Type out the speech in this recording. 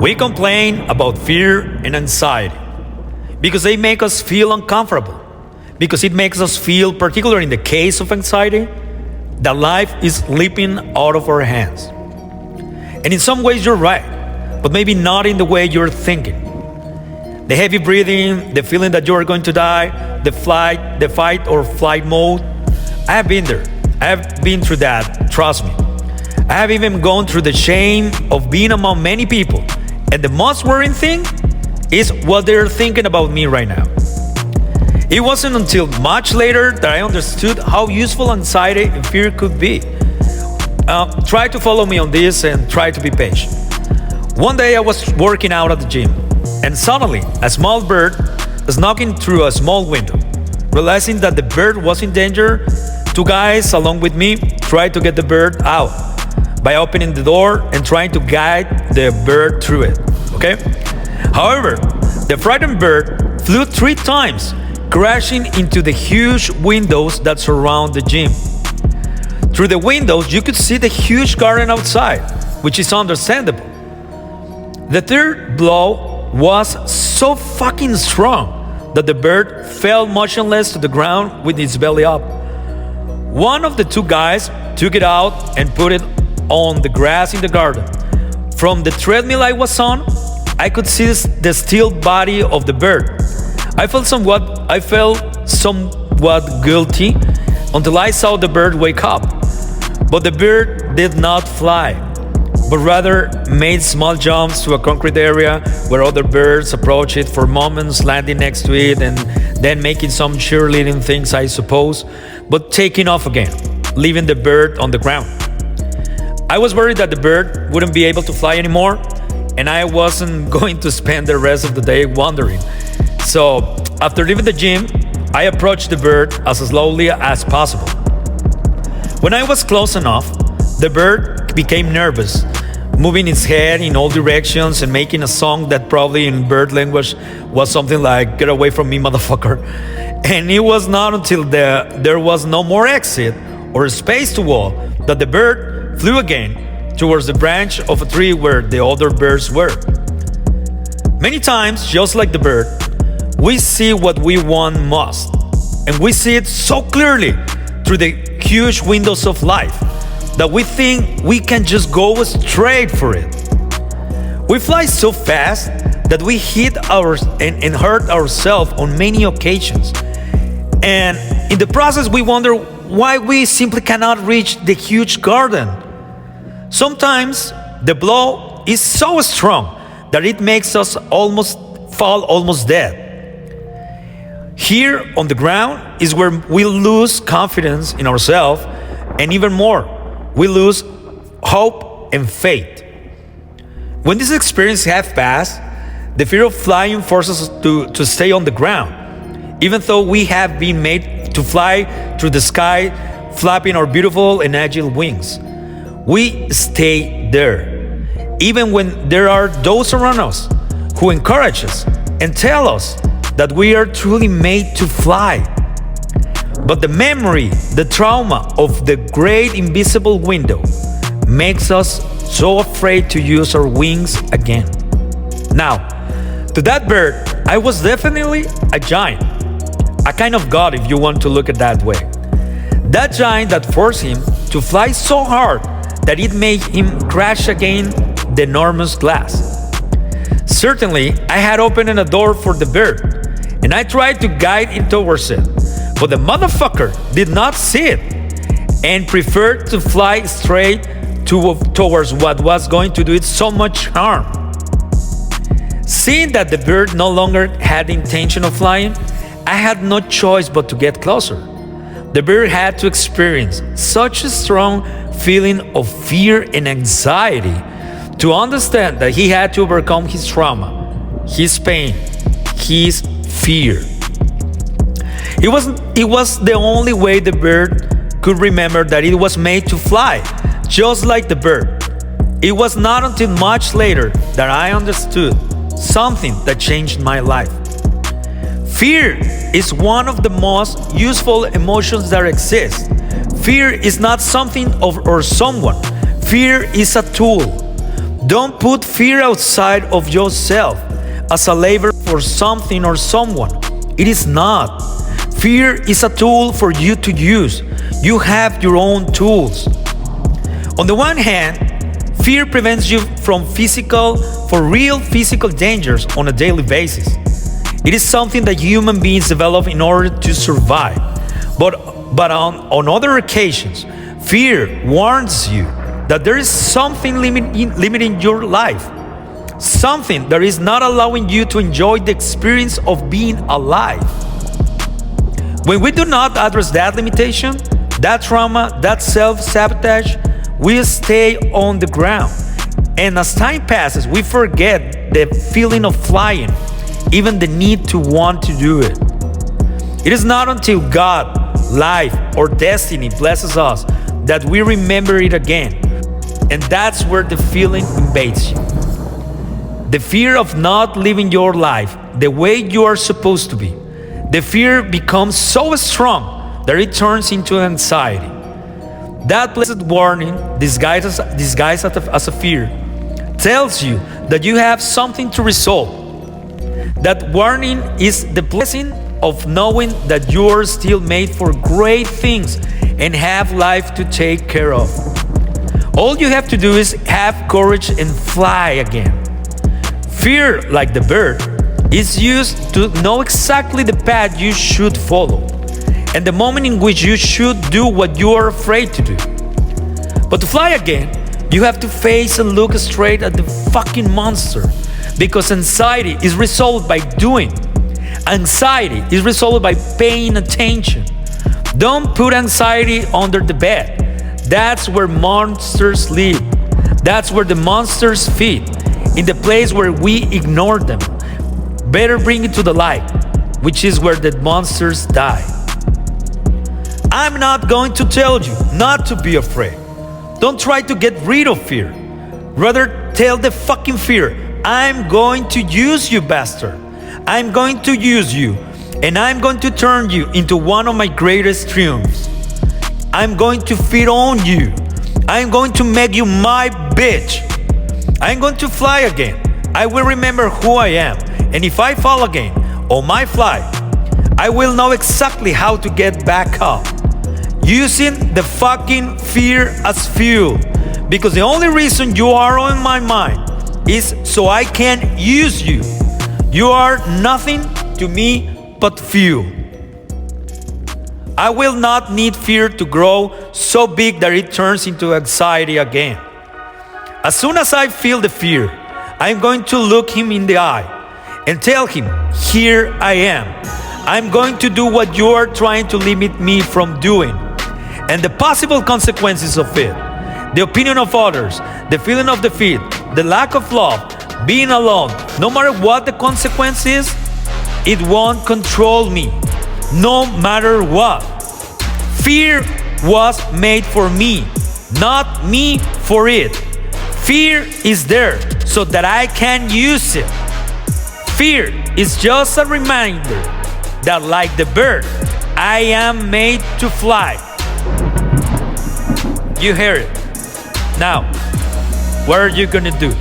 We complain about fear and anxiety because they make us feel uncomfortable, because it makes us feel, particularly in the case of anxiety, that life is slipping out of our hands. And in some ways you're right, but maybe not in the way you're thinking. The heavy breathing, the feeling that you're going to die, the fight or flight mode. I have been there. I have been through that, trust me. I have even gone through the shame of being among many people. And the most worrying thing is what they're thinking about me right now. It wasn't until much later that I understood how useful anxiety and fear could be. Try to follow me on this and try to be patient. One day I was working out at the gym, and suddenly a small bird was knocking through a small window. Realizing that the bird was in danger, two guys along with me tried to get the bird out by opening the door and trying to guide the bird through it, okay? However, the frightened bird flew 3 times, crashing into the huge windows that surround the gym. Through the windows, you could see the huge garden outside, which is understandable. The third blow was so fucking strong that the bird fell motionless to the ground with its belly up. One of the 2 guys took it out and put it on the grass in the garden. From the treadmill I was on, I could see the still body of the bird. I felt somewhat guilty until I saw the bird wake up. But the bird did not fly, but rather made small jumps to a concrete area where other birds approached it for moments, landing next to it and then making some cheerleading things, I suppose, but taking off again, leaving the bird on the ground. I was worried that the bird wouldn't be able to fly anymore, and I wasn't going to spend the rest of the day wondering. So, after leaving the gym, I approached the bird as slowly as possible. When I was close enough, the bird became nervous, moving its head in all directions and making a song that probably in bird language was something like, "Get away from me, motherfucker." And it was not until there was no more exit or space to walk that the bird flew again towards the branch of a tree where the other birds were. Many times, just like the bird, we see what we want most, and we see it so clearly through the huge windows of life that we think we can just go straight for it. We fly so fast that we hit and hurt ourselves on many occasions. And in the process, we wonder why we simply cannot reach the huge garden. Sometimes the blow is so strong that it makes us fall almost dead. Here on the ground is where we lose confidence in ourselves, and even more, we lose hope and faith. When this experience has passed, the fear of flying forces us to stay on the ground, even though we have been made to fly through the sky, flapping our beautiful and agile wings. We stay there, even when there are those around us who encourage us and tell us that we are truly made to fly. But the memory, the trauma of the great invisible window makes us so afraid to use our wings again. Now, to that bird, I was definitely a giant, a kind of god if you want to look at that way. That giant that forced him to fly so hard that it made him crash against the enormous glass. Certainly, I had opened a door for the bird, and I tried to guide it towards it, but the motherfucker did not see it and preferred to fly straight towards what was going to do it so much harm. Seeing that the bird no longer had the intention of flying, I had no choice but to get closer. The bird had to experience such a strong feeling of fear and anxiety to understand that he had to overcome his trauma, his pain, his fear. It was the only way the bird could remember that it was made to fly, just like the bird. It was not until much later that I understood something that changed my life. Fear is one of the most useful emotions that exist. Fear is not something or someone. Fear is a tool. Don't put fear outside of yourself as a labor for something or someone. It is not. Fear is a tool for you to use. You have your own tools. On the one hand, fear prevents you from real physical dangers on a daily basis. It is something that human beings develop in order to survive. But on other occasions, fear warns you that there is something limiting your life. Something that is not allowing you to enjoy the experience of being alive. When we do not address that limitation, that trauma, that self-sabotage, we stay on the ground. And as time passes, we forget the feeling of flying, even the need to want to do it. It is not until God, life, or destiny blesses us that we remember it again. And that's where the feeling invades you. The fear of not living your life the way you are supposed to be. The fear becomes so strong that it turns into anxiety. That blessed warning, disguised as a fear, tells you that you have something to resolve. That warning is the blessing of knowing that you are still made for great things and have life to take care of. All you have to do is have courage and fly again. Fear, like the bird, is used to know exactly the path you should follow and the moment in which you should do what you are afraid to do. But to fly again, you have to face and look straight at the fucking monster, because anxiety is resolved by doing. Anxiety is resolved by paying attention. Don't put anxiety under the bed. That's where monsters live. That's where the monsters feed, in the place where we ignore them. Better bring it to the light, which is where the monsters die. I'm not going to tell you not to be afraid. Don't try to get rid of fear. Rather, tell the fucking fear, I'm going to use you, bastard. I'm going to use you, and I'm going to turn you into one of my greatest triumphs. I'm going to feed on you. I'm going to make you my bitch. I'm going to fly again. I will remember who I am. And if I fall again on my flight, I will know exactly how to get back up. Using the fucking fear as fuel. Because the only reason you are on my mind is so I can use you. You are nothing to me but fuel. I will not need fear to grow so big that it turns into anxiety again. As soon as I feel the fear, I'm going to look him in the eye and tell him, here I am. I'm going to do what you are trying to limit me from doing. And the possible consequences of it, the opinion of others, the feeling of defeat, the lack of love, being alone, no matter what the consequence is, it won't control me, no matter what. Fear was made for me, not me for it. Fear is there so that I can use it. Fear is just a reminder that, like the bird, I am made to fly. You hear it. Now, what are you gonna do?